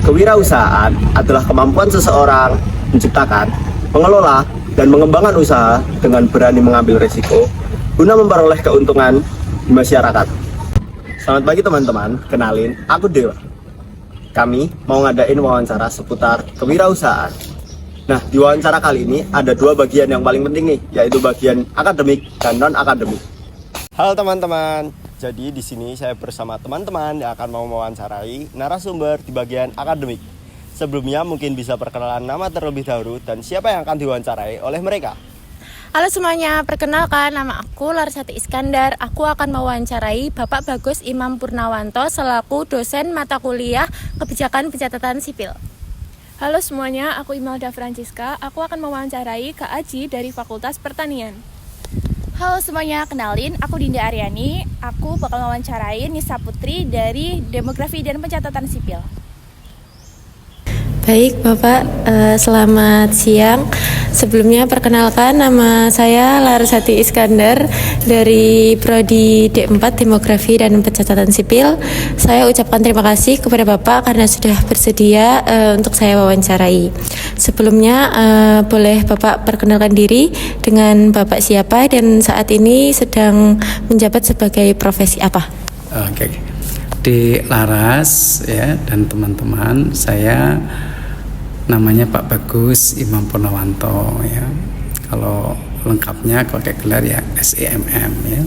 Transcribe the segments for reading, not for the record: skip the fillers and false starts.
Kewirausahaan adalah kemampuan seseorang menciptakan, mengelola, dan mengembangkan usaha dengan berani mengambil risiko guna memperoleh keuntungan di masyarakat. Selamat pagi teman-teman, kenalin, aku Dewa. Kami mau ngadain wawancara seputar kewirausahaan. Nah, di wawancara kali ini ada dua bagian yang paling penting nih, yaitu bagian akademik dan non-akademik. Halo teman-teman, jadi di sini saya bersama teman-teman yang akan mau mewawancarai narasumber di bagian akademik. Sebelumnya mungkin bisa perkenalan nama terlebih dahulu dan siapa yang akan diwawancarai oleh mereka. Halo semuanya, perkenalkan nama aku Larsati Iskandar. Aku akan mewawancarai Bapak Bagus Imam Purnawanto selaku dosen mata kuliah Kebijakan Pencatatan Sipil. Halo semuanya, aku Imelda Francisca. Aku akan mewawancarai Kak Aji dari Fakultas Pertanian. Halo semuanya, kenalin, aku Dinda Aryani. Aku bakal mewawancarai Nisa Putri dari Demografi dan Pencatatan Sipil. Baik Bapak, selamat siang. Sebelumnya perkenalkan nama saya Larsati Iskandar dari Prodi D4 Demografi dan Pencatatan Sipil. Saya ucapkan terima kasih kepada Bapak karena sudah bersedia untuk saya wawancarai. Sebelumnya boleh Bapak perkenalkan diri dengan Bapak siapa dan saat ini sedang menjabat sebagai profesi apa? Oke. Di Laras ya dan teman-teman, saya namanya Pak Bagus Imam Purnawanto ya. Kalau lengkapnya kalau kayak gelar ya SEMM ya.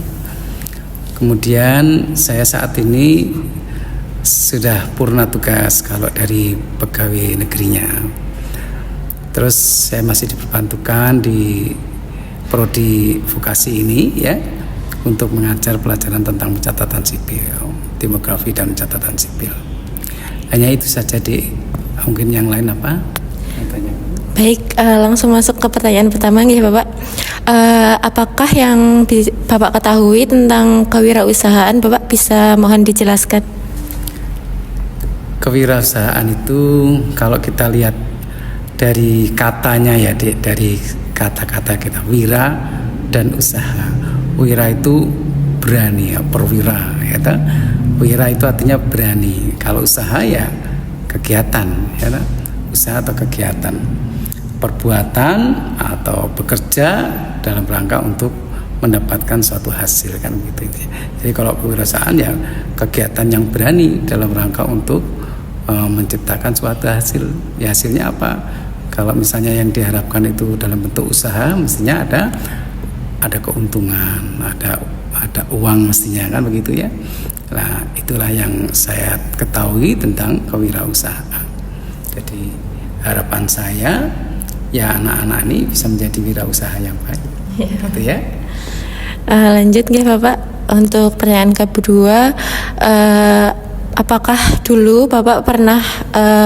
Kemudian saya saat ini sudah purna tugas kalau dari pegawai negerinya. Terus saya masih diperbantukan di prodi vokasi ini ya untuk mengajar pelajaran tentang pencatatan sipil, demografi dan pencatatan sipil. Hanya itu saja mungkin yang lain apa? Baik, langsung masuk ke pertanyaan pertama ya Bapak. Apakah yang Bapak ketahui tentang kewirausahaan, Bapak bisa mohon dijelaskan? Kewirausahaan itu kalau kita lihat dari katanya ya, dari kata-kata kita wira dan usaha. Wira itu berani ya, perwira ya. Wira itu artinya berani. Kalau usaha ya kegiatan ya, usaha atau kegiatan, perbuatan atau bekerja dalam rangka untuk mendapatkan suatu hasil kan gitu. Jadi kalau kewirausahaan ya kegiatan yang berani dalam rangka untuk menciptakan suatu hasil. Ya hasilnya apa? Kalau misalnya yang diharapkan itu dalam bentuk usaha, mestinya ada keuntungan, ada uang mestinya kan begitu ya. Nah, itulah yang saya ketahui tentang kewirausahaan. Jadi harapan saya ya anak-anak ini bisa menjadi wirausaha yang baik. Gitu ya. Lanjut nggih Bapak, untuk pertanyaan kedua, apakah dulu Bapak pernah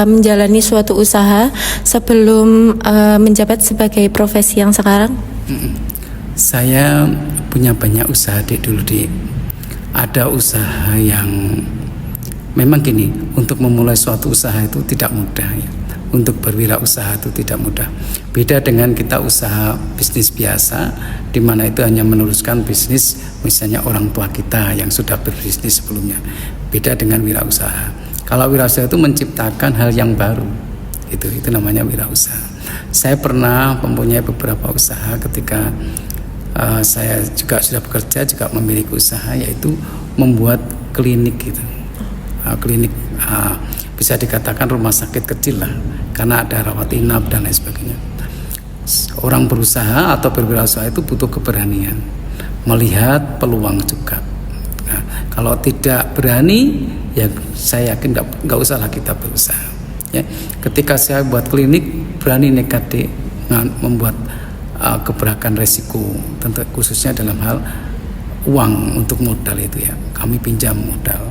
menjalani suatu usaha sebelum menjabat sebagai profesi yang sekarang? Saya punya banyak usaha dulu. Ada usaha yang memang gini, untuk memulai suatu usaha itu tidak mudah ya. Untuk berwirausaha itu tidak mudah. Beda dengan kita usaha bisnis biasa, di mana itu hanya meneruskan bisnis misalnya orang tua kita yang sudah berbisnis sebelumnya. Beda dengan wirausaha. Kalau wirausaha itu menciptakan hal yang baru. Itu namanya wirausaha. Saya pernah mempunyai beberapa usaha ketika saya juga sudah bekerja, juga memiliki usaha, yaitu membuat klinik gitu. Klinik bisa dikatakan rumah sakit kecil lah, karena ada rawat inap dan lain sebagainya. Orang berusaha atau berwirausaha itu butuh keberanian, melihat peluang juga. Nah, kalau tidak berani, ya saya yakin nggak usahlah kita berusaha. Ya, ketika saya buat klinik, berani nekat membuat keberakan resiko, tentu khususnya dalam hal uang untuk modal itu ya. Kami pinjam modal,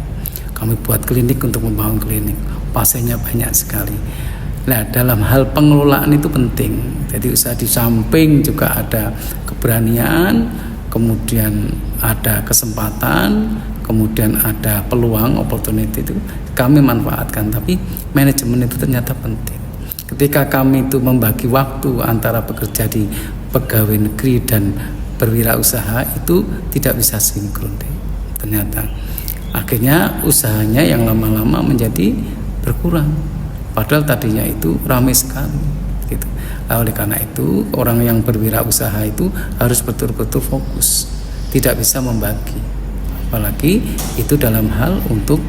kami buat klinik untuk membangun klinik, pasiennya banyak sekali. Nah, dalam hal pengelolaan itu penting. Jadi usaha di samping juga ada keberanian, kemudian ada kesempatan, kemudian ada peluang, opportunity itu kami manfaatkan. Tapi manajemen itu ternyata penting. Ketika kami itu membagi waktu antara bekerja di pegawai negeri dan berwirausaha itu tidak bisa sinkron ternyata. Akhirnya usahanya yang lama-lama menjadi berkurang Padahal tadinya itu ramai sekali gitu. Nah, oleh karena itu orang yang berwirausaha itu harus betul-betul fokus, tidak bisa membagi, apalagi itu dalam hal untuk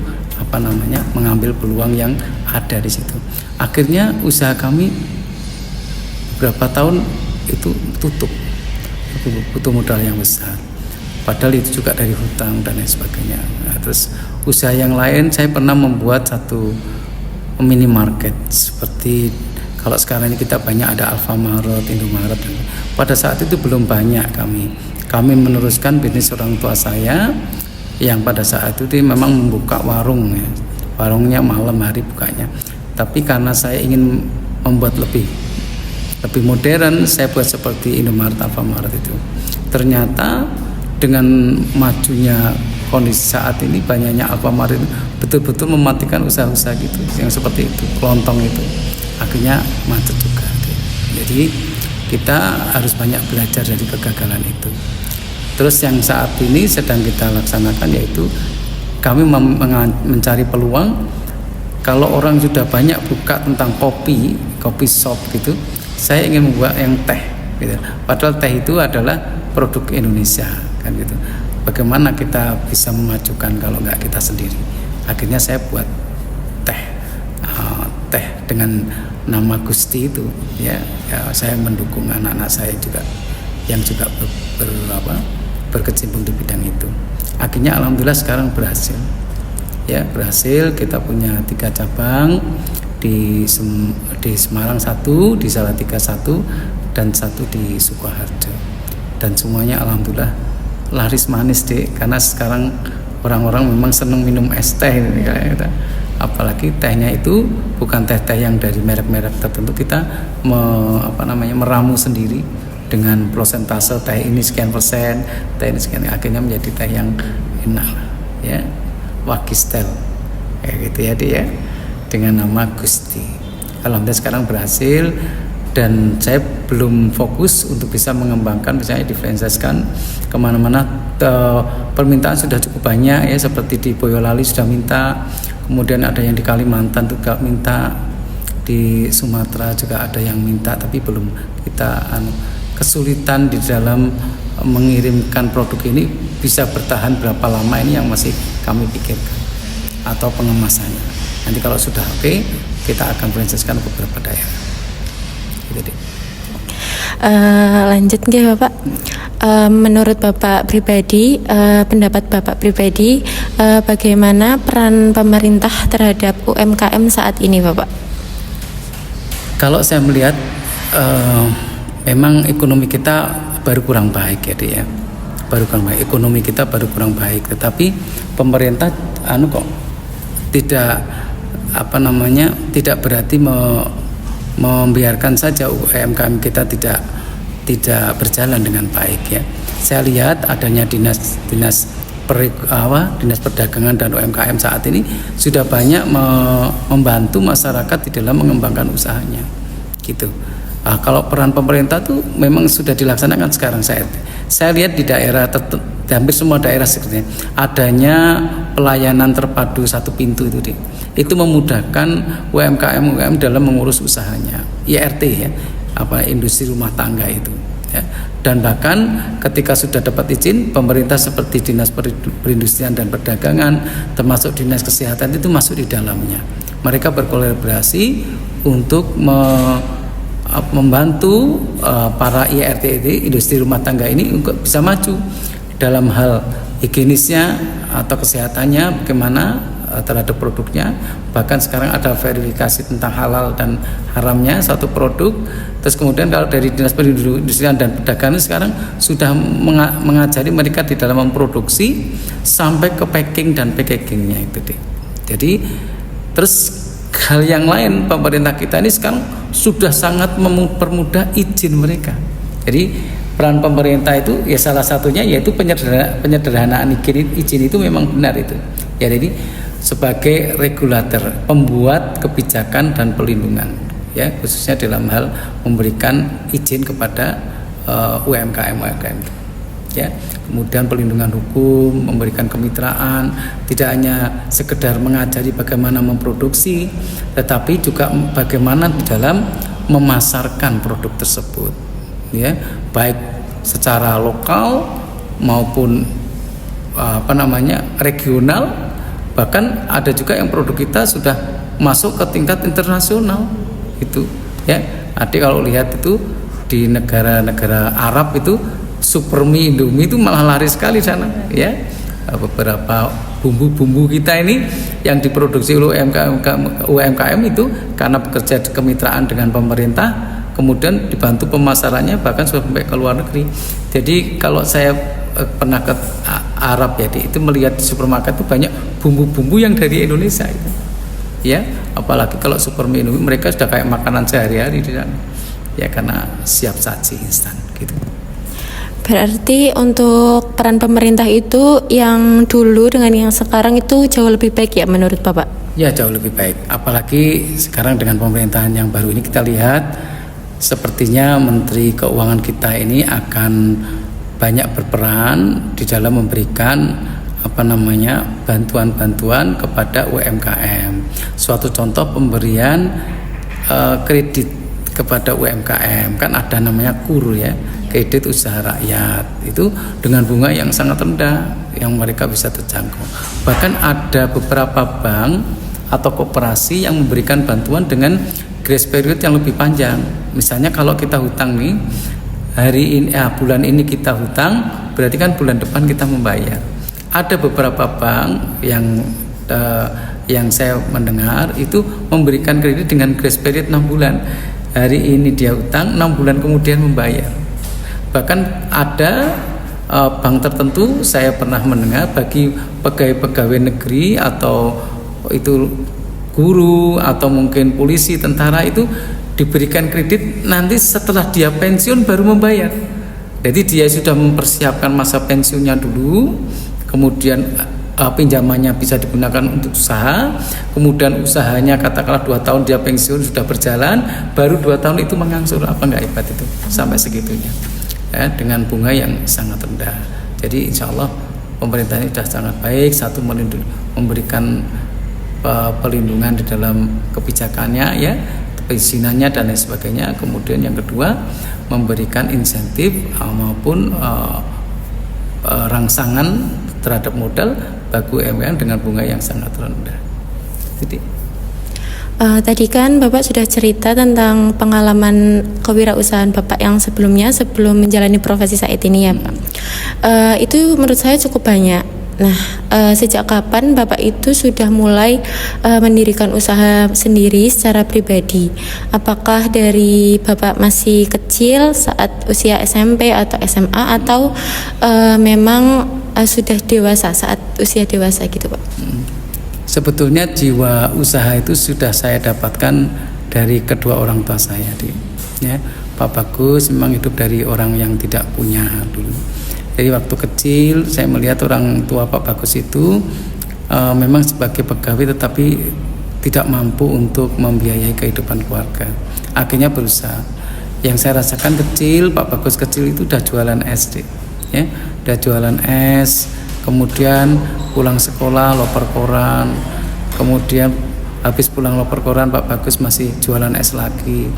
mengambil peluang yang ada di situ. Akhirnya usaha kami beberapa tahun itu tutup, butuh modal yang besar. Padahal itu juga dari hutang dan lain sebagainya. Nah, terus usaha yang lain, saya pernah membuat satu minimarket seperti kalau sekarang ini kita banyak ada Alfamart, Indomaret. Pada saat itu belum banyak kami meneruskan bisnis orang tua saya yang pada saat itu dia memang membuka warung ya. Warungnya malam hari bukanya. Tapi karena saya ingin membuat lebih modern, saya buat seperti Indomaret, Alfamart itu. Ternyata dengan majunya kondisi saat ini, banyaknya Alfamart itu betul-betul mematikan usaha-usaha gitu yang seperti itu, kelontong itu akhirnya macet juga. Jadi kita harus banyak belajar dari kegagalan itu. Terus yang saat ini sedang kita laksanakan yaitu kami mencari peluang. Kalau orang sudah banyak buka tentang kopi shop gitu, saya ingin membuat yang teh gitu. Padahal teh itu adalah produk Indonesia kan gitu. Bagaimana kita bisa memajukan kalau nggak kita sendiri? Akhirnya saya buat teh dengan nama Gusti itu ya saya mendukung anak-anak saya juga yang juga berkecimpung di bidang itu. Akhirnya alhamdulillah sekarang berhasil kita punya 3 cabang di Semarang 1, di Salatiga 1, dan 1 di Sukoharjo, dan semuanya alhamdulillah laris manis deh, karena sekarang orang-orang memang senang minum es teh ini, apalagi tehnya itu bukan teh-teh yang dari merek-merek tertentu, kita meramu sendiri dengan prosentase teh ini sekian persen, teh ini sekian, akhirnya menjadi teh yang enak ya, Wakistel kayak gitu ya dia dengan nama Gusti. Alhamdulillah sekarang berhasil. Dan saya belum fokus untuk bisa mengembangkan, misalnya diferensiasikan kemana-mana. Permintaan sudah cukup banyak ya, seperti di Boyolali sudah minta, kemudian ada yang di Kalimantan juga minta, di Sumatera juga ada yang minta, tapi belum kita kesulitan di dalam mengirimkan produk ini bisa bertahan berapa lama, ini yang masih kami pikirkan, atau pengemasannya. Nanti kalau sudah oke, kita akan diferensiasikan ke beberapa daerah. Lanjut nggih Bapak. Menurut Bapak pribadi, pendapat Bapak pribadi, bagaimana peran pemerintah terhadap UMKM saat ini, Bapak? Kalau saya melihat, memang ekonomi kita baru kurang baik ya, ekonomi kita baru kurang baik. Tetapi pemerintah kok tidak tidak berarti membiarkan saja UMKM kita tidak berjalan dengan baik ya. Saya lihat adanya dinas perdagangan dan UMKM saat ini sudah banyak membantu masyarakat di dalam mengembangkan usahanya gitu. Kalau peran pemerintah tuh memang sudah dilaksanakan sekarang. Saya lihat di daerah di hampir semua daerah sepertinya adanya pelayanan terpadu satu pintu itu memudahkan UMKM dalam mengurus usahanya, IRT ya, industri rumah tangga itu ya. Dan bahkan ketika sudah dapat izin, pemerintah seperti dinas perindustrian dan perdagangan, termasuk dinas kesehatan itu masuk di dalamnya. Mereka berkolaborasi untuk membantu para IRT industri rumah tangga ini untuk bisa maju dalam hal higienisnya atau kesehatannya, bagaimana terhadap produknya. Bahkan sekarang ada verifikasi tentang halal dan haramnya satu produk. Terus kemudian kalau dari dinas perindustrian dan perdagangan sekarang sudah mengajari mereka di dalam memproduksi sampai ke packing dan packagingnya itu deh. Jadi terus hal yang lain, pemerintah kita ini sekarang sudah sangat mempermudah izin mereka. Jadi peran pemerintah itu ya salah satunya yaitu penyederhanaan izin itu memang benar itu. Ya, jadi sebagai regulator, pembuat kebijakan dan pelindungan ya, khususnya dalam hal memberikan izin kepada UMKM. ya. Kemudian pelindungan hukum, memberikan kemitraan, tidak hanya sekedar mengajari bagaimana memproduksi, tetapi juga bagaimana dalam memasarkan produk tersebut, ya, baik secara lokal maupun regional, bahkan ada juga yang produk kita sudah masuk ke tingkat internasional itu, ya. Adik kalau lihat itu di negara-negara Arab itu super mie Indomie itu malah laris sekali sana, ya. Beberapa bumbu-bumbu kita ini yang diproduksi oleh UMKM itu karena bekerja kemitraan dengan pemerintah, kemudian dibantu pemasarannya bahkan sampai ke luar negeri. Jadi kalau saya pernah ke Arab ya, itu melihat di supermarket itu banyak bumbu-bumbu yang dari Indonesia itu, ya. Apalagi kalau super mie Indomie, mereka sudah kayak makanan sehari-hari di sana, ya, karena siap saji instan gitu. Berarti untuk peran pemerintah itu yang dulu dengan yang sekarang itu jauh lebih baik ya menurut Bapak? Ya, jauh lebih baik. Apalagi sekarang dengan pemerintahan yang baru ini kita lihat sepertinya Menteri Keuangan kita ini akan banyak berperan di dalam memberikan bantuan-bantuan kepada UMKM. Suatu contoh pemberian kredit kepada UMKM, kan ada namanya KUR, ya, kredit usaha rakyat, itu dengan bunga yang sangat rendah yang mereka bisa terjangkau. Bahkan ada beberapa bank atau koperasi yang memberikan bantuan dengan grace period yang lebih panjang. Misalnya kalau kita hutang nih bulan ini kita hutang, berarti kan bulan depan kita membayar. Ada beberapa bank yang saya mendengar itu memberikan kredit dengan grace period 6 bulan. Hari ini dia hutang, 6 bulan kemudian membayar. Bahkan ada bank tertentu saya pernah mendengar bagi pegawai-pegawai negeri atau itu guru atau mungkin polisi, tentara, itu diberikan kredit nanti setelah dia pensiun baru membayar. Jadi dia sudah mempersiapkan masa pensiunnya dulu, kemudian pinjamannya bisa digunakan untuk usaha, kemudian usahanya katakanlah 2 tahun dia pensiun sudah berjalan, baru 2 tahun itu mengangsur. Apa enggak hebat itu sampai segitunya, ya, dengan bunga yang sangat rendah. Jadi insya Allah pemerintah ini sudah sangat baik, satu memberikan pelindungan di dalam kebijakannya, ya, perizinannya dan lain sebagainya. Kemudian yang kedua memberikan insentif maupun rangsangan terhadap modal bagi UMKM dengan bunga yang sangat rendah. Jadi tadi kan Bapak sudah cerita tentang pengalaman kewirausahaan Bapak yang sebelumnya sebelum menjalani profesi saat ini, ya Pak. Itu menurut saya cukup banyak. Nah, sejak kapan Bapak itu sudah mulai mendirikan usaha sendiri secara pribadi? Apakah dari Bapak masih kecil saat usia SMP atau SMA, atau memang sudah dewasa saat usia dewasa gitu, Pak? Sebetulnya jiwa usaha itu sudah saya dapatkan dari kedua orang tua saya, ya. Pak Bagus memang hidup dari orang yang tidak punya dulu. Jadi waktu kecil saya melihat orang tua Pak Bagus itu memang sebagai pegawai tetapi tidak mampu untuk membiayai kehidupan keluarga. Akhirnya berusaha. Yang saya rasakan kecil, Pak Bagus kecil itu udah jualan es, ya, udah jualan es. Kemudian pulang sekolah loper koran. Kemudian habis pulang loper koran Pak Bagus masih jualan es lagi.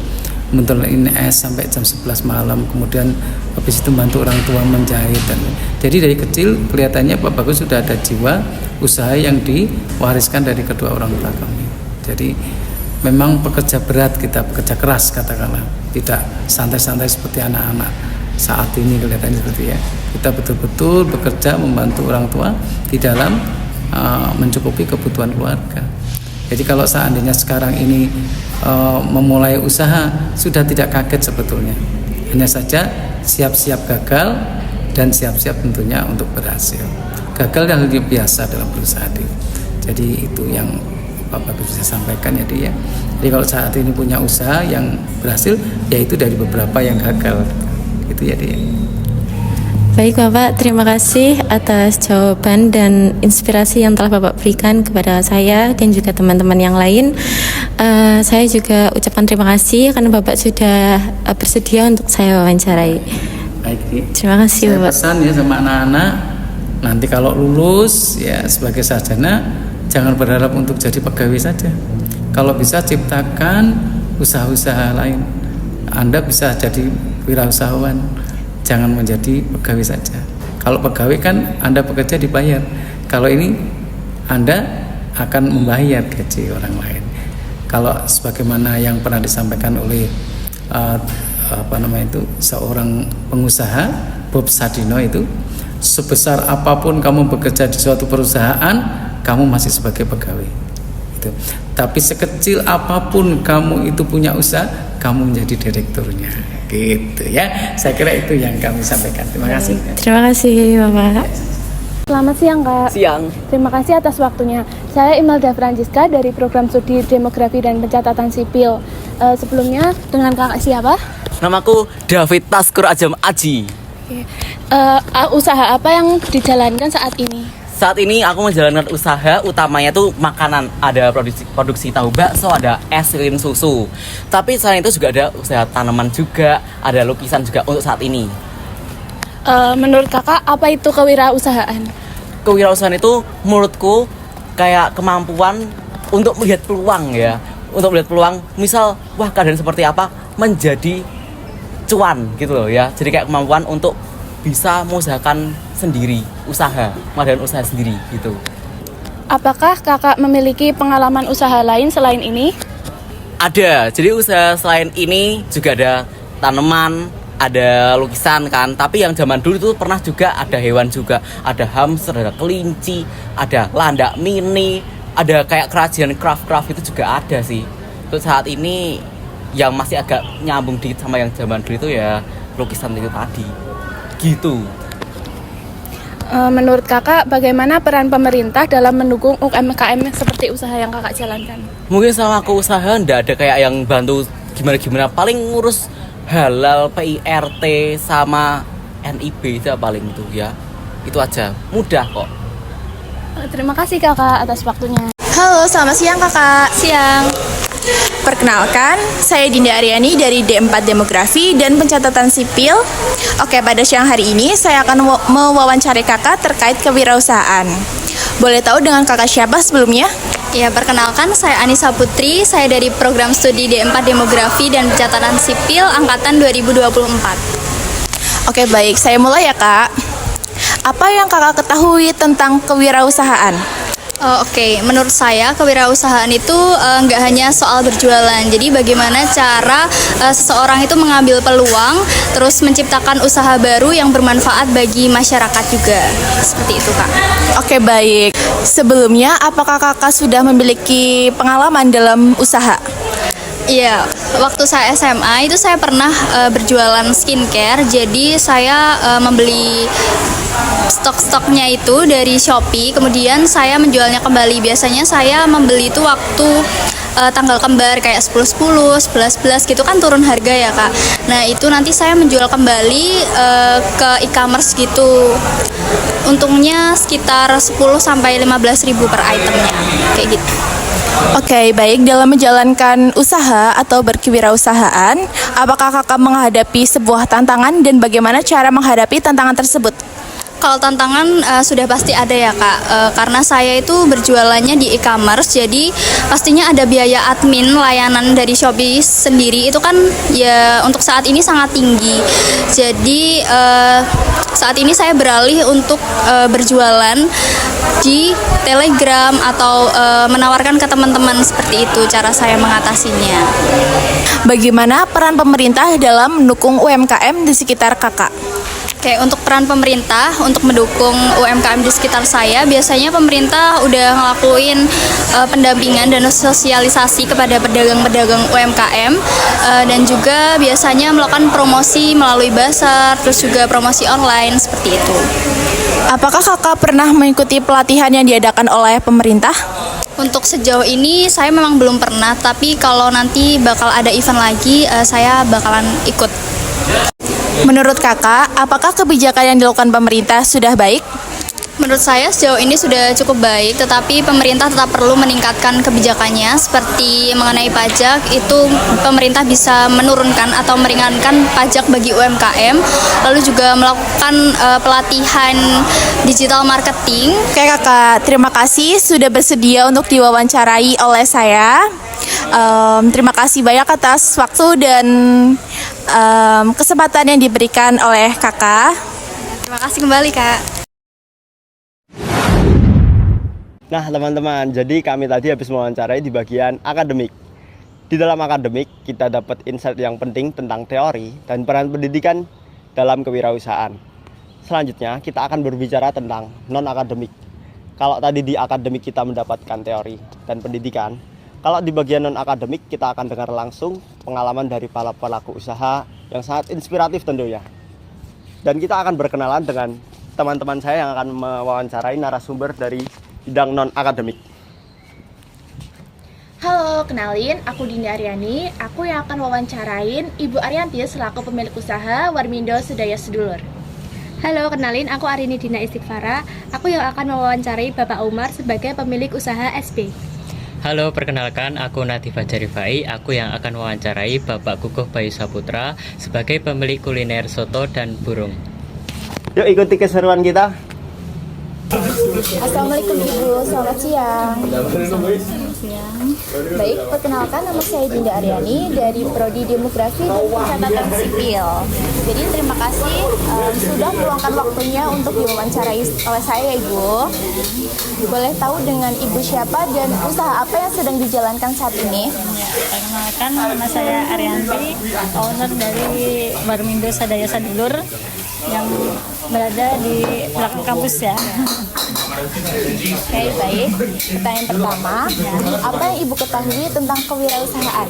Mentelin es sampai jam 11 malam, kemudian habis itu bantu orang tua menjahit. Jadi dari kecil kelihatannya Pak Bagus sudah ada jiwa usaha yang diwariskan dari kedua orang tua kami. Jadi memang pekerja berat kita, pekerja keras katakanlah, tidak santai-santai seperti anak-anak saat ini kelihatannya seperti, ya. Kita betul-betul bekerja membantu orang tua di dalam mencukupi kebutuhan keluarga. Jadi kalau seandainya sekarang ini memulai usaha sudah tidak kaget sebetulnya, hanya saja siap-siap gagal dan siap-siap tentunya untuk berhasil. Gagal dan hal biasa dalam berusaha. Jadi itu yang Bapak bisa sampaikan, ya, dia. Jadi kalau saat ini punya usaha yang berhasil, yaitu dari beberapa yang gagal, itu, ya, dia. Baik Bapak, terima kasih atas jawaban dan inspirasi yang telah Bapak berikan kepada saya dan juga teman-teman yang lain. Saya juga ucapkan terima kasih karena Bapak sudah bersedia untuk saya wawancarai. Baik, Terima kasih saya Bapak. pesan ya sama anak-anak, nanti kalau lulus ya sebagai sarjana jangan berharap untuk jadi pegawai saja. Kalau bisa ciptakan usaha-usaha lain. Anda bisa jadi wirausahawan, jangan menjadi pegawai saja. Kalau pegawai kan Anda bekerja dibayar. Kalau ini Anda akan membayar gaji orang lain. Kalau sebagaimana yang pernah disampaikan oleh seorang pengusaha Bob Sadino itu, sebesar apapun kamu bekerja di suatu perusahaan, kamu masih sebagai pegawai. Gitu. Tapi sekecil apapun kamu itu punya usaha, kamu menjadi direkturnya. Gitu ya. Saya kira itu yang kami sampaikan. Terima kasih. Terima kasih Bapak. Selamat siang Kak. Siang. Terima kasih atas waktunya. Saya Imelda Francisca dari Program Studi Demografi dan Pencatatan Sipil. Sebelumnya dengan Kakak siapa? Namaku David Taskur Ajam Aji. Usaha apa yang dijalankan saat ini? Saat ini aku menjalankan usaha utamanya tuh makanan. Ada produksi tahu bakso, ada es krim susu. Tapi selain itu juga ada usaha tanaman juga, ada lukisan juga untuk saat ini. Menurut Kakak apa itu kewirausahaan? Kewirausahaan itu menurutku kayak kemampuan untuk melihat peluang ya. Untuk melihat peluang, misal wah keadaan seperti apa, menjadi cuan gitu loh ya. Jadi kayak kemampuan untuk bisa mengusahakan sendiri, mengadakan usaha sendiri gitu. Apakah Kakak memiliki pengalaman usaha lain selain ini? Ada, jadi usaha selain ini juga ada tanaman, ada lukisan kan. Tapi yang zaman dulu itu pernah juga ada hewan juga, ada hamster, ada kelinci, ada landak mini, ada kayak kerajinan craft itu juga ada sih. Untuk saat ini yang masih agak nyambung dikit sama yang zaman dulu itu ya lukisan itu tadi. Gitu. Menurut Kakak, bagaimana peran pemerintah dalam mendukung UMKM seperti usaha yang Kakak jalankan? Mungkin sama aku usaha ndak ada kayak yang bantu gimana-gimana, paling ngurus halal, PIRT sama NIB itu paling itu ya. Itu aja, mudah kok. Terima kasih Kakak atas waktunya. Halo, selamat siang Kakak. Siang. Perkenalkan, saya Dinda Aryani dari D4 Demografi dan Pencatatan Sipil. Oke, pada siang hari ini saya akan mewawancari Kakak terkait kewirausahaan. Boleh tahu dengan Kakak siapa sebelumnya? Ya, perkenalkan saya Anissa Putri, saya dari Program Studi D4 Demografi dan Pencatatan Sipil Angkatan 2024. Oke, baik. Saya mulai ya, Kak. Apa yang Kakak ketahui tentang kewirausahaan? Oke, menurut saya kewirausahaan itu nggak hanya soal berjualan. Jadi bagaimana cara seseorang itu mengambil peluang, terus menciptakan usaha baru yang bermanfaat bagi masyarakat juga. Seperti itu, Kak. Oke, baik. Sebelumnya, apakah Kakak sudah memiliki pengalaman dalam usaha? Iya, waktu saya SMA itu saya pernah berjualan skincare. Jadi saya membeli stok-stoknya itu dari Shopee, kemudian saya menjualnya kembali. Biasanya saya membeli itu waktu tanggal kembar kayak 10-10, 11-11 gitu kan turun harga ya Kak. Nah itu nanti saya menjual kembali ke e-commerce gitu. Untungnya sekitar 10-15 ribu per itemnya, kayak gitu. Oke, baik. Dalam menjalankan usaha atau berkewirausahaan, apakah Kakak menghadapi sebuah tantangan dan bagaimana cara menghadapi tantangan tersebut? Kalau tantangan sudah pasti ada ya Kak, karena saya itu berjualannya di e-commerce, jadi pastinya ada biaya admin layanan dari Shopee sendiri itu kan ya untuk saat ini sangat tinggi. Jadi saat ini saya beralih untuk berjualan di Telegram atau menawarkan ke teman-teman, seperti itu cara saya mengatasinya. Bagaimana peran pemerintah dalam mendukung UMKM di sekitar Kakak? Oke, untuk peran pemerintah untuk mendukung UMKM di sekitar saya, biasanya pemerintah udah ngelakuin pendampingan dan sosialisasi kepada pedagang-pedagang UMKM dan juga biasanya melakukan promosi melalui bazar, terus juga promosi online seperti itu. Apakah Kakak pernah mengikuti pelatihan yang diadakan oleh pemerintah? Untuk sejauh ini saya memang belum pernah, tapi kalau nanti bakal ada event lagi, saya bakalan ikut. Menurut Kakak, apakah kebijakan yang dilakukan pemerintah sudah baik? Menurut saya sejauh ini sudah cukup baik, tetapi pemerintah tetap perlu meningkatkan kebijakannya. Seperti mengenai pajak, itu pemerintah bisa menurunkan atau meringankan pajak bagi UMKM, lalu juga melakukan pelatihan digital marketing. Oke kakak, terima kasih sudah bersedia untuk diwawancarai oleh saya. Terima kasih banyak atas waktu dan kesempatan yang diberikan oleh kakak. Terima kasih kembali, Kak. Nah teman-teman, jadi kami tadi habis mewawancarai di bagian akademik. Di dalam akademik kita dapat insight yang penting tentang teori dan peran pendidikan dalam kewirausahaan. Selanjutnya kita akan berbicara tentang non-akademik. Kalau tadi di akademik kita mendapatkan teori dan pendidikan, kalau di bagian non-akademik kita akan dengar langsung pengalaman dari para pelaku usaha yang sangat inspiratif tentunya. Dan kita akan berkenalan dengan teman-teman saya yang akan mewawancarai narasumber dari bidang non-akademik. Halo, kenalin, aku Dinda Aryani. Aku yang akan wawancarain Ibu Arianti selaku pemilik usaha Warmindo Sedaya Sedulur. Halo, kenalin, aku Arini Dina Istighfara. Aku yang akan mewawancarai Bapak Umar sebagai pemilik usaha SB. Halo, perkenalkan, aku Natifah Jarifai. Aku yang akan mewawancarai Bapak Guguh Bayu Saputra sebagai pemilik kuliner soto dan burung. Yuk ikuti keseruan kita. Assalamualaikum Ibu, selamat siang. Baik, perkenalkan nama saya Dinda Aryani dari Prodi Demografi dan Pencatatan Sipil. Jadi terima kasih sudah meluangkan waktunya untuk diwawancarai oleh saya Ibu. Boleh tahu dengan Ibu siapa dan usaha apa yang sedang dijalankan saat ini? Perkenalkan, nama saya Arianti, owner dari Warmindo Sedaya Sedulur yang berada di belakang kampus ya. Oke, baik. Pertanyaan pertama, apa yang Ibu ketahui tentang kewirausahaan?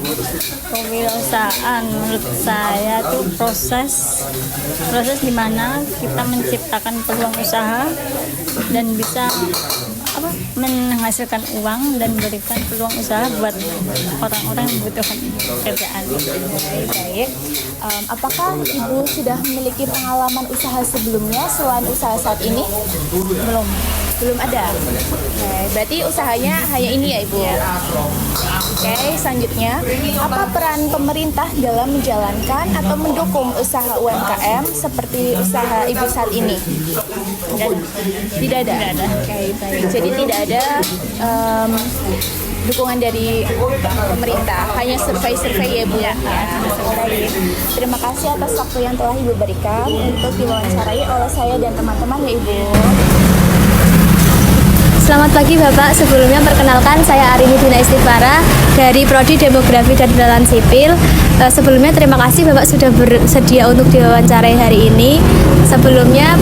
Kewirausahaan menurut saya itu proses di mana kita menciptakan peluang usaha dan bisa menghasilkan uang dan berikan peluang usaha buat orang-orang yang membutuhkan pekerjaan. Baik. Apakah Ibu sudah memiliki pengalaman usaha sebelumnya selain usaha saat ini? Belum ada. Oke, berarti usahanya hanya ini ya Ibu? Oke, selanjutnya, apa peran pemerintah dalam menjalankan atau mendukung usaha UMKM seperti usaha Ibu saat ini? Tidak ada. Oke, baik. Jadi tidak ada dukungan dari pemerintah, hanya survei-survei ya Bu ya. Baik. Terima kasih atas waktu yang telah Ibu berikan untuk diwawancarai oleh saya dan teman-teman ya Ibu. Selamat pagi Bapak, sebelumnya perkenalkan saya Arini Dina Istighfara dari Prodi Demografi dan Pencatatan Sipil. Sebelumnya terima kasih Bapak sudah bersedia untuk diwawancarai hari ini. Sebelumnya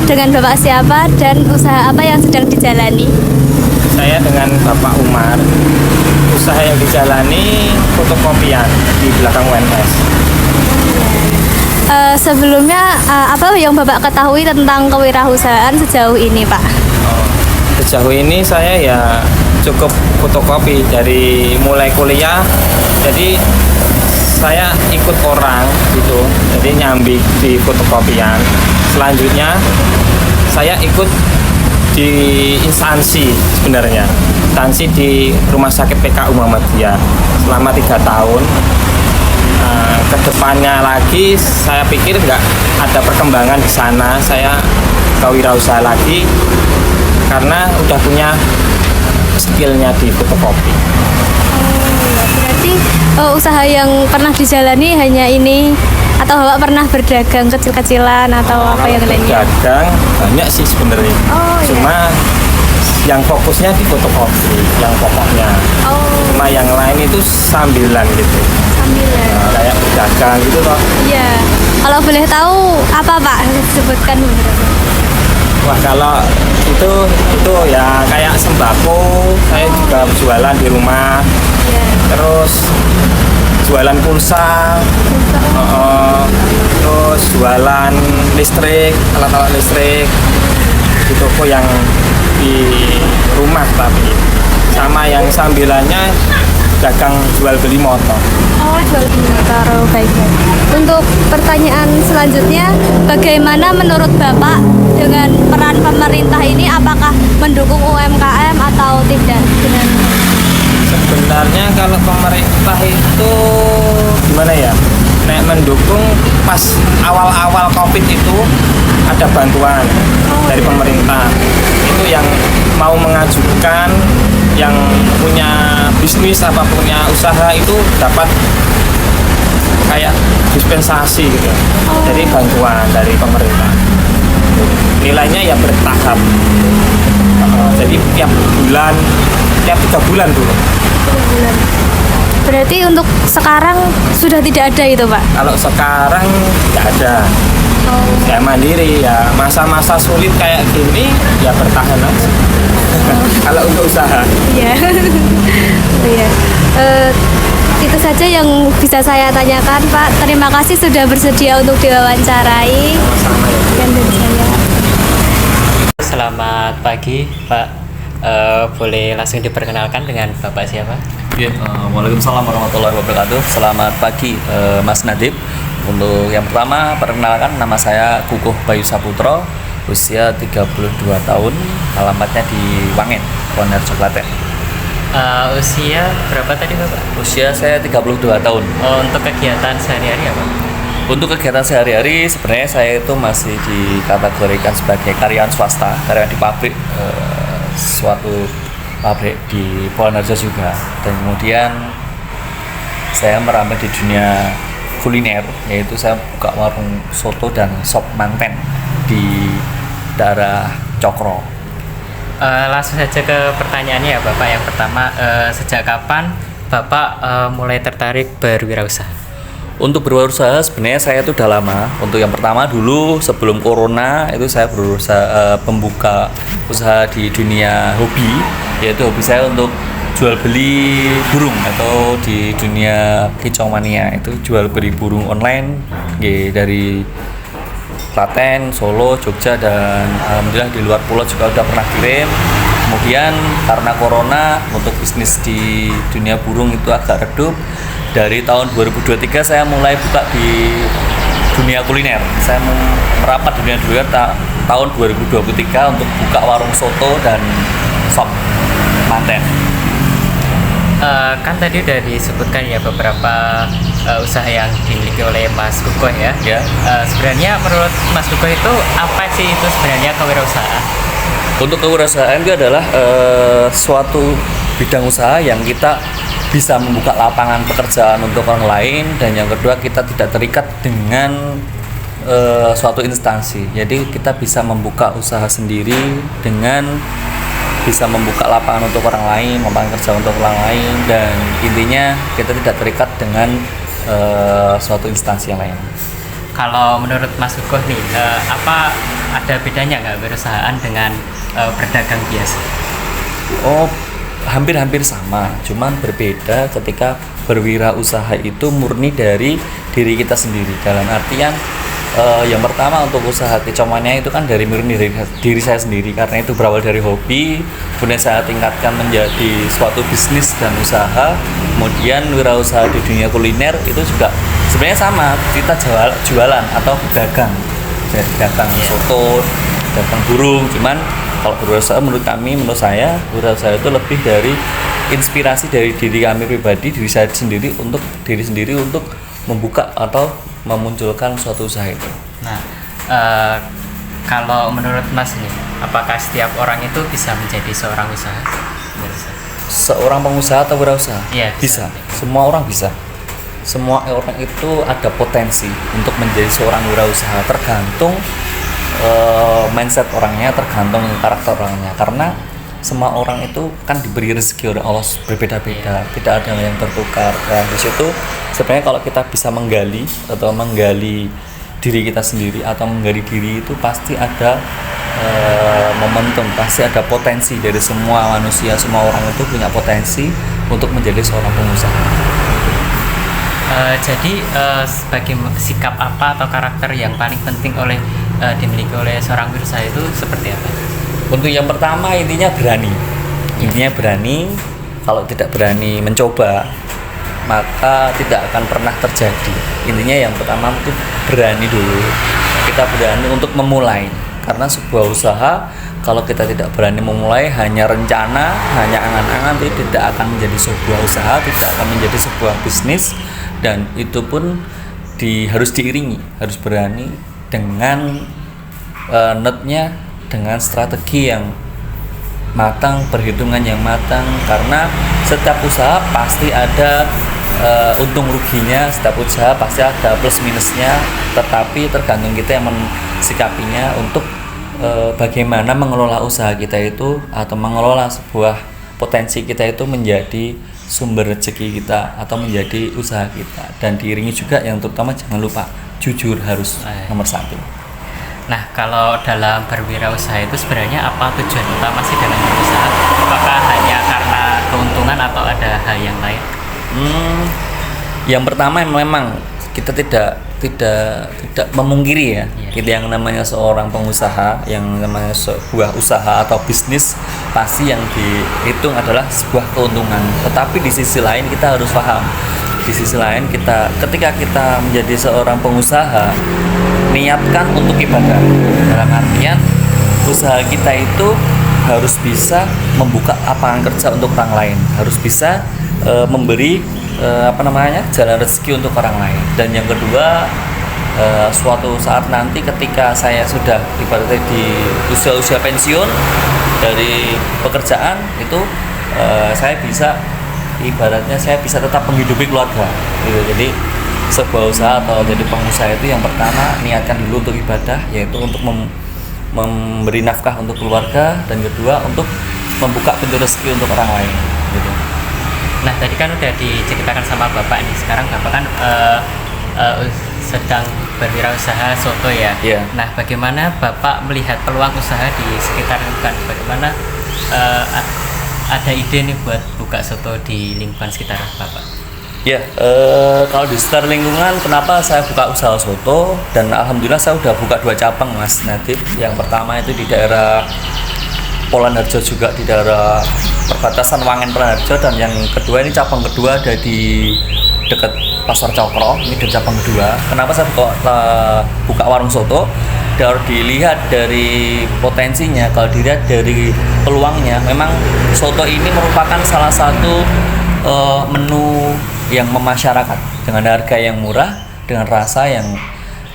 dengan Bapak siapa dan usaha apa yang sedang dijalani? Saya dengan Bapak Umar. Usaha yang dijalani fotokopian di belakang UNS. Sebelumnya apa yang Bapak ketahui tentang kewirausahaan sejauh ini Pak? Sejauh ini saya ya cukup fotokopi dari mulai kuliah. Jadi saya ikut orang gitu, jadi nyambi di fotokopian. Selanjutnya saya ikut di instansi sebenarnya, instansi di Rumah Sakit PKU Muhammadiyah selama 3 tahun. Kedepannya lagi saya pikir nggak ada perkembangan di sana, saya kewirausaha lagi karena udah punya skillnya di fotokopi. Berarti usaha yang pernah dijalani hanya ini atau Bapak pernah berdagang kecil-kecilan atau apa yang lainnya? Berdagang banyak sih sebenarnya, cuma yang fokusnya di fotokopi, yang pokoknya. Cuma yang lain itu sambilan gitu. Kayak berdagang gitu toh. Iya. Kalau boleh tahu apa Pak? Sebutkan beberapa. Wah, kalau itu ya kayak sembako, saya juga jualan di rumah. Terus jualan pulsa. Terus jualan listrik, alat-alat listrik di toko yang di rumah, tapi sama yang sambilannya dagang jual beli motor. Oh, jual beli motor. Oh, baik-baik. Untuk pertanyaan selanjutnya, bagaimana menurut Bapak dengan peran pemerintah ini, apakah mendukung UMKM atau tidak? Sebenarnya kalau pemerintah itu gimana ya? Nek mendukung pas awal-awal Covid itu ada bantuan dari pemerintah. Itu yang mau mengajukan, yang punya bisnis apa punya usaha itu dapat kayak dispensasi gitu. Jadi bantuan dari pemerintah. Nilainya ya bertahap. Jadi tiap bulan, tiap 3 bulan dulu. 3 bulan. Berarti untuk sekarang sudah tidak ada itu, Pak? Kalau sekarang tidak ada. Ya mandiri ya, masa-masa sulit kayak gini ya bertahan aja. Kalau untuk usaha. Iya. Iya. Itu saja yang bisa saya tanyakan, Pak. Terima kasih sudah bersedia untuk diwawancarai. Sama-sama ya. Sekian dari saya. Selamat pagi, Pak. Boleh langsung diperkenalkan dengan Bapak siapa? Ya, Waalaikumsalam warahmatullahi wabarakatuh. Selamat pagi, Mas Nadib. Untuk yang pertama, perkenalkan nama saya Kukuh Bayu Saputro, usia 32 tahun, alamatnya di Wangen, Wonorejo, Klaten. Usia berapa tadi, Bapak? Usia saya 32 tahun. Untuk kegiatan sehari-hari apa? Untuk kegiatan sehari-hari sebenarnya saya itu masih dikategorikan sebagai karyawan swasta, karyawan di pabrik, suatu pabrik di Wonorejo juga. Dan kemudian saya merambah di dunia kuliner, yaitu saya buka warung soto dan sop manten di daerah Cokro. Langsung saja ke pertanyaannya ya, Bapak. Yang pertama, sejak kapan Bapak mulai tertarik berwirausaha? Untuk berwirausaha sebenarnya saya itu udah lama. Untuk yang pertama dulu sebelum corona itu saya berusaha membuka usaha di dunia hobi, yaitu hobi saya untuk jual beli burung, atau di dunia kicomania itu jual beli burung online dari Klaten, Solo, Jogja, dan alhamdulillah di luar pulau juga udah pernah kirim. Kemudian karena corona untuk bisnis di dunia burung itu agak redup. Dari tahun 2023 saya mulai buka di dunia kuliner. Saya merapat dunia kuliner tahun 2023 untuk buka warung soto dan sop manten. Kan tadi udah disebutkan ya beberapa usaha yang dimiliki oleh Mas Kukuh ya. Sebenarnya menurut Mas Kukuh itu apa sih itu sebenarnya kewirausahaan? Untuk kewirausahaan itu adalah suatu bidang usaha yang kita bisa membuka lapangan pekerjaan untuk orang lain, dan yang kedua kita tidak terikat dengan suatu instansi. Jadi kita bisa membuka usaha sendiri dengan bisa membuka lapangan untuk orang lain, lapangan kerja untuk orang lain, dan intinya kita tidak terikat dengan suatu instansi yang lain. Kalau menurut Mas Kukuh nih, apa ada bedanya nggak perusahaan dengan berdagang biasa? Oh, hampir-hampir sama, cuman berbeda ketika berwirausaha itu murni dari diri kita sendiri. Dalam artian yang pertama untuk usaha kicomania itu kan dari murni dari diri saya sendiri, karena itu berawal dari hobi, kemudian saya tingkatkan menjadi suatu bisnis dan usaha. Kemudian wirausaha di dunia kuliner itu juga sebenarnya sama, kita jualan atau dagang, jadi dagang soto, dagang burung. Cuman kalau berwirausaha menurut saya wirausaha itu lebih dari inspirasi dari diri kami pribadi, diri saya sendiri untuk membuka atau memunculkan suatu usaha itu. Nah, kalau menurut Mas nih, apakah setiap orang itu bisa menjadi seorang usaha? Seorang pengusaha atau wirausaha? Iya, bisa. Semua orang bisa. Semua orang itu ada potensi untuk menjadi seorang wirausaha, tergantung mindset orangnya, tergantung karakter orangnya. Karena semua orang itu kan diberi rezeki oleh Allah berbeda-beda, tidak ada yang tertukar. Dan di situ sebenarnya kalau kita bisa menggali diri kita sendiri atau menggali diri itu pasti ada momentum, pasti ada potensi dari semua manusia. Semua orang itu punya potensi untuk menjadi seorang pengusaha. Jadi sebagai sikap apa atau karakter yang paling penting dimiliki oleh seorang wirausaha itu seperti apa? Untuk yang pertama intinya berani, Kalau tidak berani mencoba, maka tidak akan pernah terjadi. Intinya yang pertama itu berani dulu. Kita berani untuk memulai. Karena sebuah usaha kalau kita tidak berani memulai, hanya rencana, hanya angan-angan, itu tidak akan menjadi sebuah usaha, tidak akan menjadi sebuah bisnis. Dan itu pun harus diiringi, harus berani dengan netnya, dengan strategi yang matang, perhitungan yang matang. Karena setiap usaha pasti ada untung ruginya, setiap usaha pasti ada plus minusnya, tetapi tergantung kita yang mensikapinya untuk bagaimana mengelola usaha kita itu, atau mengelola sebuah potensi kita itu menjadi sumber rezeki kita atau menjadi usaha kita. Dan diiringi juga yang terutama jangan lupa jujur harus nomor satu. Nah, kalau dalam berwirausaha itu sebenarnya apa tujuan utama sih dalam berusaha? Apakah hanya karena keuntungan atau ada hal yang lain? Yang pertama memang kita tidak memungkiri ya, kita yang namanya seorang pengusaha, yang namanya sebuah usaha atau bisnis, pasti yang dihitung adalah sebuah keuntungan. Tetapi di sisi lain kita harus paham, di sisi lain ketika kita menjadi seorang pengusaha, niatkan untuk ibadah. Dalam artian usaha kita itu harus bisa membuka lapangan kerja untuk orang lain, harus bisa memberi jalan rezeki untuk orang lain. Dan yang kedua, suatu saat nanti ketika saya sudah ibaratnya di usia pensiun dari pekerjaan itu, saya bisa tetap menghidupi keluarga gitu. Jadi sebuah usaha atau jadi pengusaha itu yang pertama niatkan dulu untuk ibadah, yaitu untuk memberi nafkah untuk keluarga, dan kedua untuk membuka pintu rezeki untuk orang lain gitu. Nah, tadi kan udah diceritakan sama Bapak nih. Sekarang Bapak kan sedang berwirausaha soto ya. Yeah. Nah, bagaimana Bapak melihat peluang usaha di sekitar lingkungan? Bagaimana ada ide nih buat buka soto di lingkungan sekitar Bapak? Ya, kalau di sekitar lingkungan, kenapa saya buka usaha soto? Dan alhamdulillah saya udah buka 2 cabang, Mas Nadib. Yang pertama itu di daerah Polanharjo, juga di daerah perbatasan Wangen Polanharjo, dan yang kedua ini cabang kedua ada di dekat Pasar Cokro. Ini di cabang kedua. Kenapa saya buka warung soto? Kalau dilihat dari potensinya, kalau dilihat dari peluangnya, memang soto ini merupakan salah satu menu yang memasyarakat dengan harga yang murah, dengan rasa yang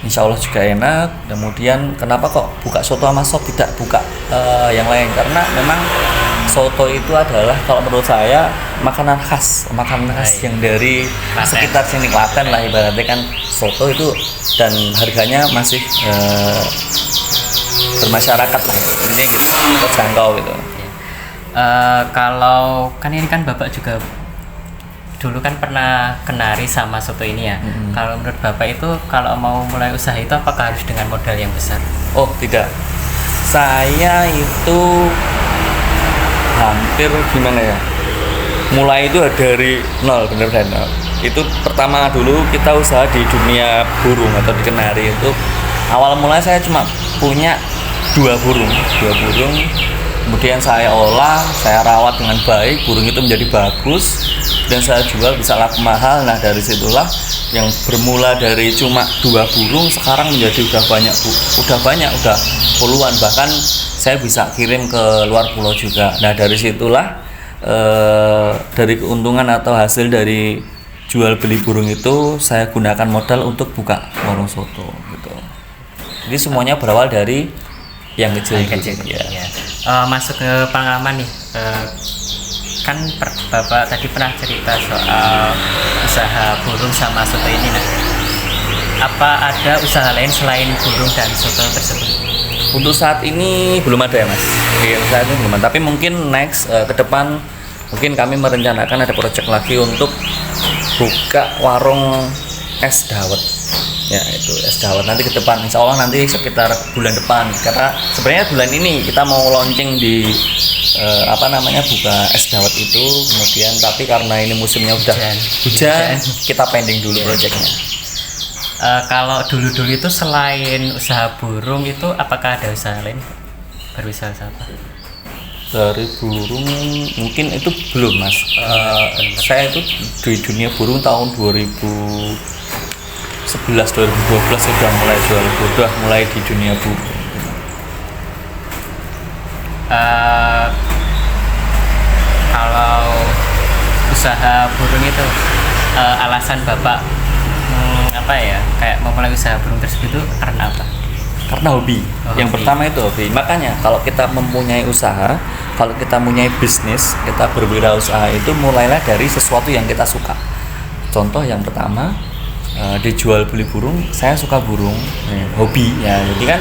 insya Allah juga enak. Kemudian kenapa kok buka soto sama sop, tidak buka yang lain? Karena memang soto itu adalah, kalau menurut saya, makanan khas yang dari sekitar sini, Klaten lah ibaratnya kan. Soto itu dan harganya masih bermasyarakat lah, ini gitu, terjangkau gitu. Kalau kan ini kan Bapak juga dulu kan pernah kenari sama soto ini ya. Kalau menurut Bapak itu kalau mau mulai usaha itu apakah harus dengan modal yang besar? Oh tidak, saya itu hampir gimana ya, mulai itu dari nol, bener-bener nol. Itu pertama dulu kita usaha di dunia burung atau di kenari. Itu awal mulai saya cuma punya 2 burung. Kemudian saya olah, saya rawat dengan baik, burung itu menjadi bagus dan saya jual bisa laku mahal. Nah, dari situlah yang bermula dari cuma 2 burung sekarang menjadi udah puluhan, bahkan saya bisa kirim ke luar pulau juga. Nah, dari situlah dari keuntungan atau hasil dari jual beli burung itu saya gunakan modal untuk buka warung soto gitu. Jadi semuanya berawal dari yang kecil ya. Masuk ke pengalaman nih, kan Bapak tadi pernah cerita soal usaha burung sama soto ini. Nah, apa ada usaha lain selain burung dan soto tersebut? Untuk saat ini belum ada ya Mas. Saat ini belum ada. Tapi mungkin next ke depan mungkin kami merencanakan ada proyek lagi untuk buka warung es dawet. Ya itu es dawet nanti ke depan, insya Allah nanti sekitar bulan depan. Karena sebenarnya bulan ini kita mau launching di buka es dawet itu, kemudian tapi karena ini musimnya udah hujan, kita pending dulu proyeknya. Kalau dulu itu selain usaha burung itu apakah ada usaha lain? Berusaha apa? dari burung mungkin itu belum mas. Saya itu di dunia burung tahun 2011 2012 sudah mulai jual, sudah mulai di dunia burung. Kalau usaha burung itu alasan bapak apa ya kayak memulai usaha burung tersebut itu karena apa? Karena hobi. Yang pertama itu hobi. Makanya kalau kita mempunyai usaha, kalau kita mempunyai bisnis, kita berwirausaha itu mulailah dari sesuatu yang kita suka. Contoh yang pertama, dijual beli burung. Saya suka burung, hobi ya. Jadi kan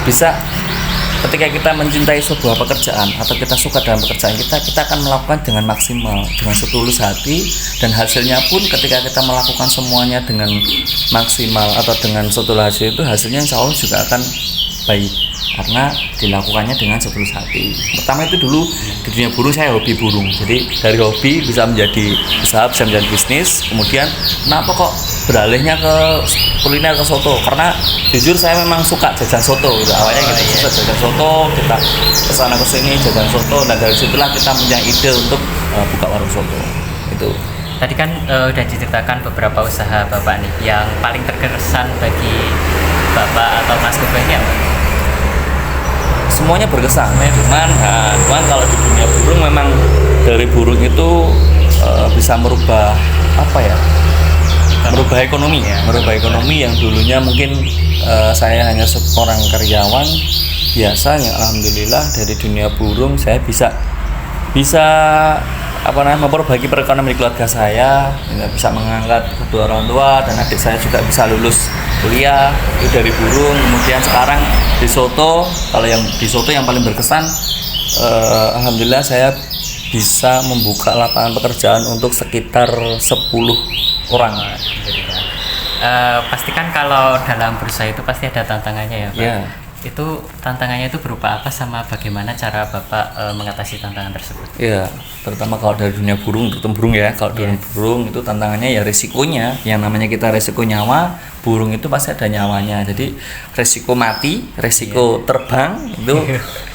bisa ketika kita mencintai sebuah pekerjaan atau kita suka dalam pekerjaan kita akan melakukan dengan maksimal, dengan setulus hati, dan hasilnya pun ketika kita melakukan semuanya dengan maksimal atau dengan setulus hati itu hasilnya insya Allah juga akan baik karena dilakukannya dengan setulus hati. Pertama itu dulu di dunia burung saya hobi burung, jadi dari hobi bisa menjadi usaha, bisa menjadi bisnis. Kemudian kenapa kok beralihnya ke kuliner, ke soto? Karena jujur saya memang suka jajan soto gitu. Awalnya kita suka jajan soto, kita kesana kesini jajan soto, dan dari situlah kita punya ide untuk buka warung soto itu. Tadi kan udah diceritakan beberapa usaha bapak nih, yang paling terkesan bagi bapak atau mas Kuba ini apa? Semuanya berkesan, cuman kalau di dunia burung memang dari burung itu bisa merubah apa ya? Merubah ekonomi ya, merubah ekonomi yang dulunya mungkin saya hanya seorang karyawan biasa, yang alhamdulillah dari dunia burung saya bisa memperbaiki perekonomian keluarga saya, bisa mengangkat kedua orang tua dan adik saya juga bisa lulus kuliah itu dari burung. Kemudian sekarang di soto, kalau yang di soto yang paling berkesan, alhamdulillah saya bisa membuka lapangan pekerjaan untuk sekitar 10 orang. Pastikan kalau dalam berusaha itu pasti ada tantangannya ya Pak? Yeah. Itu tantangannya itu berupa apa, sama bagaimana cara bapak mengatasi tantangan tersebut? Ya, terutama kalau dari dunia burung, untuk burung ya, kalau dunia burung itu tantangannya ya resikonya, yang namanya kita resiko nyawa, burung itu pasti ada nyawanya. Jadi resiko mati, resiko terbang itu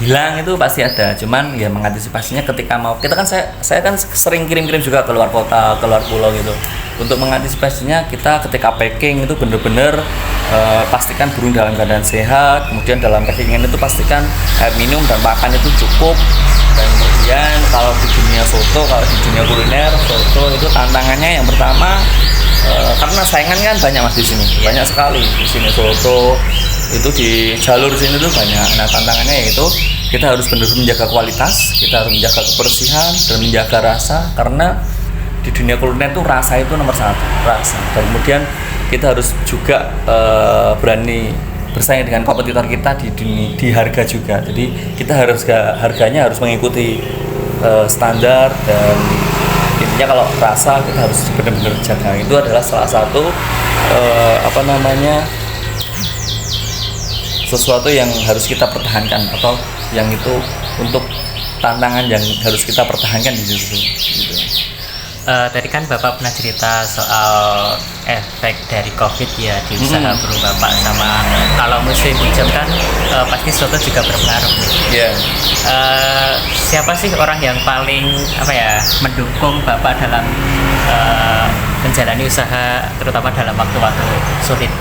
hilang itu pasti ada. Cuman ya mengantisipasinya ketika mau, kita kan saya kan sering kirim-kirim juga ke luar kota, ke luar pulau gitu. Untuk mengantisipasinya kita ketika packing itu bener-bener pastikan burung dalam keadaan sehat. Kemudian dalam packingan itu pastikan air minum dan makan itu cukup. Dan kemudian kalau di dunia soto, kalau di dunia kuliner soto itu tantangannya yang pertama karena saingan kan banyak mas di sini, banyak sekali di sini soto itu di jalur sini tuh banyak. Nah tantangannya yaitu kita harus benar-benar menjaga kualitas, kita harus menjaga kebersihan dan menjaga rasa, karena di dunia kuliner tuh rasa itu nomor satu, rasa. Dan kemudian kita harus juga berani bersaing dengan kompetitor kita di harga juga. Jadi kita harganya harus mengikuti standar, dan intinya kalau rasa kita harus benar-benar jaga. Itu adalah salah satu sesuatu yang harus kita pertahankan, atau yang itu untuk tantangan yang harus kita pertahankan di situ. Gitu. Tadi kan Bapak pernah cerita soal efek dari COVID ya di usaha burung Bapak, sama kalau musim hujan kan pasti soto juga berpengaruh nih. Yeah. Siapa sih orang yang paling mendukung Bapak dalam menjalani usaha, terutama dalam waktu-waktu sulit?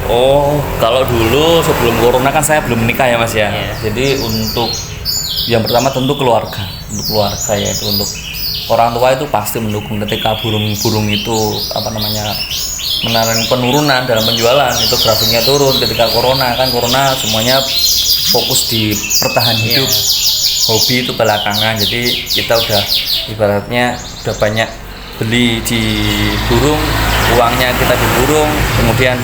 Oh, kalau dulu sebelum corona kan saya belum menikah ya mas ya. Yeah. Jadi untuk yang pertama tentu keluarga, yaitu untuk orang tua itu pasti mendukung ketika burung-burung itu mengalami penurunan dalam penjualan, itu grafiknya turun ketika corona semuanya fokus di bertahan hidup, hobi itu belakangan. Jadi kita udah ibaratnya udah banyak beli di burung, uangnya kita di burung, kemudian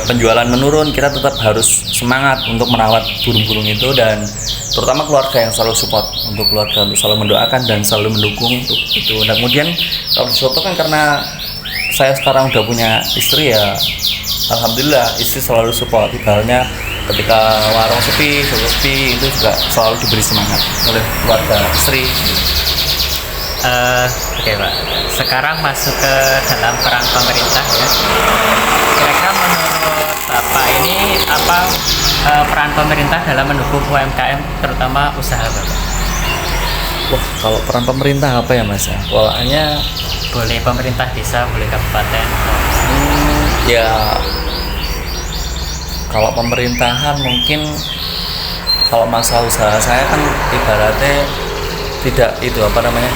penjualan menurun, kita tetap harus semangat untuk merawat burung-burung itu, dan terutama keluarga yang selalu support, untuk keluarga untuk selalu mendoakan dan selalu mendukung untuk itu. Dan kemudian kalau di soto kan karena saya sekarang udah punya istri ya, alhamdulillah istri selalu support. Ibaratnya ketika warung sepi, soto sepi, itu juga selalu diberi semangat oleh keluarga istri. Oke Pak, sekarang masuk ke dalam peran pemerintah ya. Kira-kira menurut Bapak ini apa peran pemerintah dalam mendukung UMKM, terutama usaha Bapak? Wah, kalau peran pemerintah apa ya Mas ya? Polanya Boleh pemerintah desa, boleh kabupaten. ya kalau pemerintahan mungkin kalau masalah usaha saya kan ibaratnya tidak itu apa namanya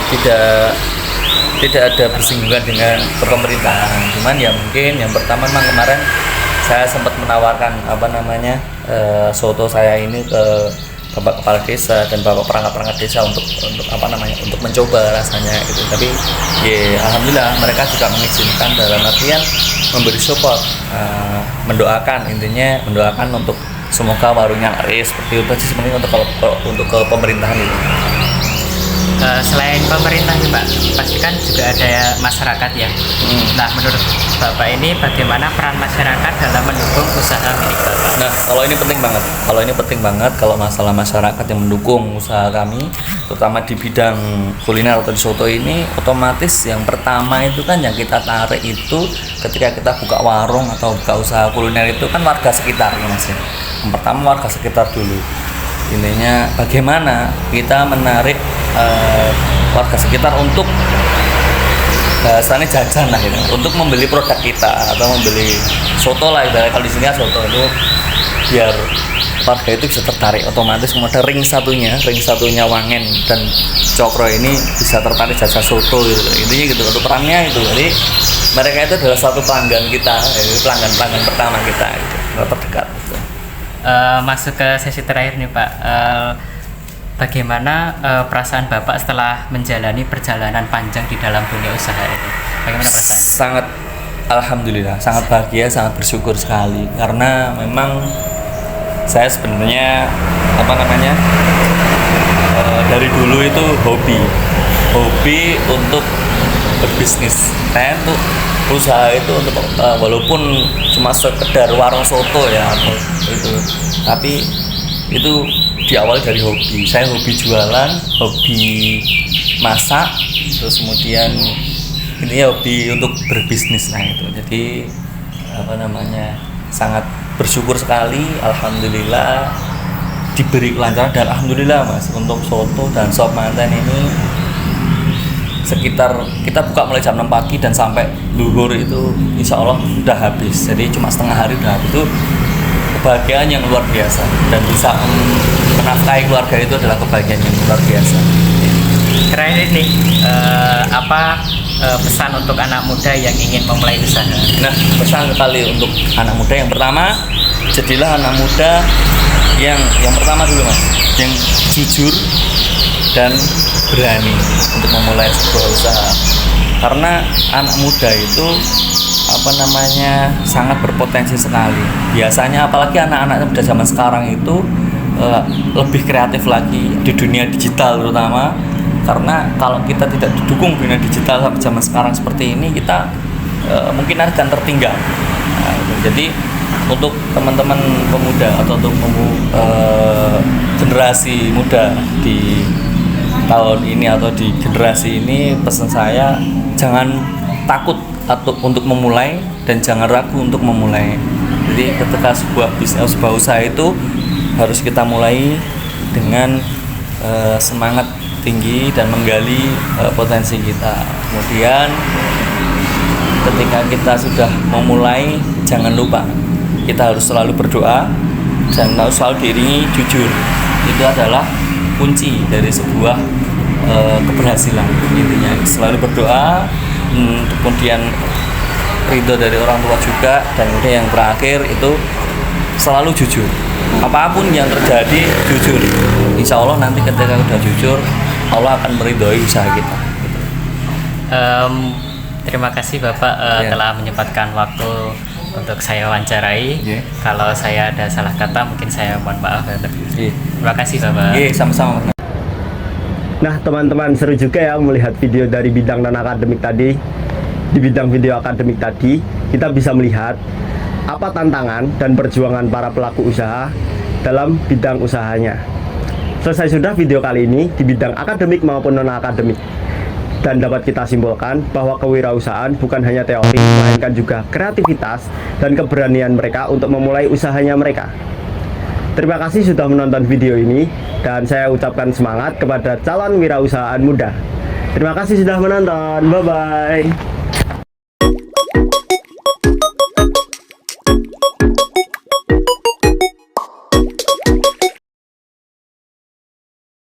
tidak ada bersinggungan dengan pemerintahan. Cuman ya mungkin yang pertama memang kemarin saya sempat menawarkan apa namanya soto saya ini ke Bapak Kepala Desa dan Bapak Perangkat Desa untuk apa namanya untuk mencoba rasanya gitu. Tapi ya alhamdulillah mereka juga mengizinkan dalam artian memberi support, mendoakan, intinya mendoakan untuk semoga warungnya laris seperti itu sih sebenarnya untuk ke pemerintahan itu. Selain pemerintah nih Pak, pasti kan juga ada ya masyarakat ya. Nah, menurut Bapak ini bagaimana peran masyarakat dalam mendukung usaha milik Bapak? Nah, kalau ini penting banget kalau masalah masyarakat yang mendukung usaha kami, terutama di bidang kuliner atau di soto ini, otomatis yang pertama itu kan yang kita tarik itu ketika kita buka warung atau buka usaha kuliner itu kan warga sekitar ya Mas ya. Yang pertama warga sekitar dulu. Intinya bagaimana kita menarik warga sekitar untuk bahasanya jajan lah gitu, untuk membeli produk kita atau membeli soto lah ibaratnya. Kalau di sini soto itu biar warga itu bisa tertarik, otomatis kemudian ring satunya Wangen dan Cokro ini bisa tertarik jasa soto gitu. Intinya gitu untuk perannya itu. Jadi mereka itu adalah satu pelanggan kita, pelanggan pertama kita gitu, terdekat gitu. Masuk ke sesi terakhir nih Pak, bagaimana perasaan Bapak setelah menjalani perjalanan panjang di dalam dunia usaha ini? Bagaimana perasaannya? Sangat alhamdulillah, sangat bahagia, sangat bersyukur sekali karena memang saya sebenarnya apa namanya dari dulu itu hobi untuk berbisnis. Saya tuh usaha itu untuk walaupun cuma sekedar warung soto ya atau itu, tapi itu diawali dari hobi. Saya hobi jualan, hobi masak, terus kemudian ini hobi untuk berbisnis lah itu. Jadi apa namanya sangat bersyukur sekali, alhamdulillah diberi kelancaran dan alhamdulillah Mas untuk soto dan sop manten ini sekitar kita buka mulai jam 6 pagi dan sampai duhur itu insya Allah udah habis. Jadi cuma setengah hari udah habis. Itu kebahagiaan yang luar biasa dan bisa menafkahi keluarga itu adalah kebahagiaan yang luar biasa. Terakhir nih, apa pesan untuk anak muda yang ingin memulai usaha? Nah, pesan sekali untuk anak muda yang pertama, jadilah anak muda yang pertama dulu Mas, yang jujur dan berani untuk memulai sebuah usaha. Karena anak muda itu apa namanya sangat berpotensi sekali. Biasanya apalagi anak-anak muda zaman sekarang itu lebih kreatif lagi di dunia digital terutama. Karena kalau kita tidak didukung dunia digital sampai zaman sekarang seperti ini, kita mungkin akan tertinggal. Nah, jadi untuk teman-teman pemuda atau untuk generasi muda di tahun ini atau di generasi ini, pesan saya jangan takut untuk memulai dan jangan ragu untuk memulai. Jadi ketika sebuah usaha itu harus kita mulai dengan semangat tinggi dan menggali potensi kita. Kemudian ketika kita sudah memulai, jangan lupa kita harus selalu berdoa dan harus selalu diiringi jujur. Itu adalah kunci dari sebuah keberhasilan. Intinya selalu berdoa, kemudian ridho dari orang tua juga, dan kemudian yang terakhir itu selalu jujur. Apapun yang terjadi jujur. Insya Allah nanti ketika sudah jujur, Allah akan meridhoi usaha kita. Terima kasih Bapak telah menyempatkan waktu untuk saya wawancarai. Kalau saya ada salah kata mungkin saya mohon maaf. Terima kasih Bapak. Sama-sama. Nah teman-teman, seru juga ya melihat video dari bidang non-akademik tadi. Di bidang video akademik tadi, kita bisa melihat apa tantangan dan perjuangan para pelaku usaha dalam bidang usahanya. Selesai sudah video kali ini di bidang akademik maupun non-akademik. Dan dapat kita simpulkan bahwa kewirausahaan bukan hanya teori, melainkan juga kreativitas dan keberanian mereka untuk memulai usahanya mereka. Terima kasih sudah menonton video ini dan saya ucapkan semangat kepada calon wirausahaan muda. Terima kasih sudah menonton. Bye bye.